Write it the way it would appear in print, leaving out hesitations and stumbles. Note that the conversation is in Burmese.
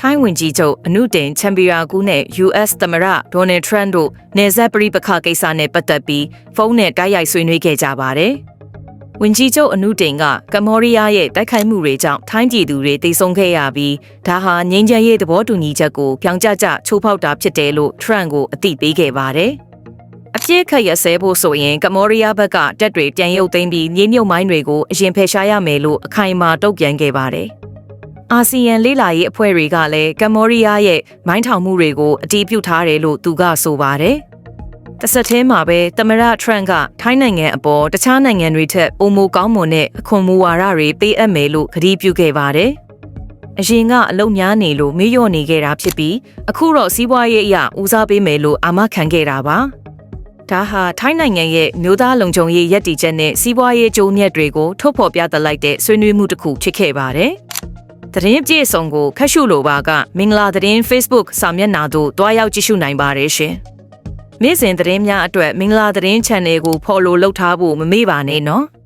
ထိုင်းဝန်ကြီးချုပ်အနုတင်ချန်ပီယာကူးနဲ့ US သမ္မတဒေါ်နယ်ထရန့်တို့နယ်စပ်ပဋိပက္ခကိစ္စနဲ့ပတ်သက်ပြီးဖုန်းနဲ့တိုက်ရိုက်ဆွေးနွေးခဲ့ကြပါတယ်။ဝန်ကြီးချုပ်အနုတင်ကကမ္ဘောဒီးယားရဲ့တိုက်ခိုက်မှုတွေကြောင့်ထိုင်းပြည်သူတွေတိတ်ဆုံးခဲ့ရပြီးဒါဟာငြိမ်းချမ်းရေးသဘောတူညီချက်ကိုပြောင်ကျကျချိုးဖောက်တာဖြစ်တယ်လို့ထရန့်ကိုအသိပေးခဲ့ပါတယ်။အပြည့်ခက်ရဆဲဖို့ဆိုရင်ကမ္ဘောဒီးယားဘက်ကတပ်တွေပြန်ရုပ်သိမ်းပြီးမြေမြုပ်မိုင်းတွေကိုအရင်ဖယ်ရှားရမယ်လို့အခိုင်အမာတုံ့ပြန်ခဲ့ပါတယ်။အာဆီယံလေးလာရေးအဖွဲ့တွေကလည်းကမ္ဘောဒီးယားရဲ့မိုင်းထောင်မှုတွေကိုအတည်ပြုထားတယ်လို့သူကဆိုပါတယ်။တစ်ဆက်တည်းမှာပဲသမ္မတထရန့်ကထိုင်းနိုင်ငံအပေါ်တခြားနိုင်ငံတွေထက်ပိုမိုကောင်းမွန်တဲ့အခွန်မူဝါဒတွေပေးအပ်မယ်လို့ကတိပြုခဲ့ပါတယ်။အရင်ကအလုံများနေလို့မေ့လျော့နေခဲ့တာဖြစ်ပြီးအခုတော့စီးပွားရေးအရဦးစားပေးမယ်လို့အာမခံခဲ့တာပါ။ဒါဟာထိုင်းနိုင်ငံရဲ့မျိုးသားလုံခြုံရေးရည်တည်ချက်နဲ့စီးပွားရေးကျိုးမြတ်တွေကိုထုတ်ဖော်ပြသလိုက်တဲ့ဆွေးနွေးမှုတစ်ခုဖြစ်ခဲ့ပါတယ်။သတင်းပြေဆုံးကိုခက်ရှုလိုပါကမင်္ဂလာသတင်း Facebook စာမျက်နှာသို့တွားရောက်ကြည့်ရှုနိုင်ပါတယ်ရှင်။နေ့စဉ်သတင်းများအတွက်မင်္ဂလာသတင်း channel ကို follow လုပ်ထားဖို့မမေ့ပါနဲ့နော်။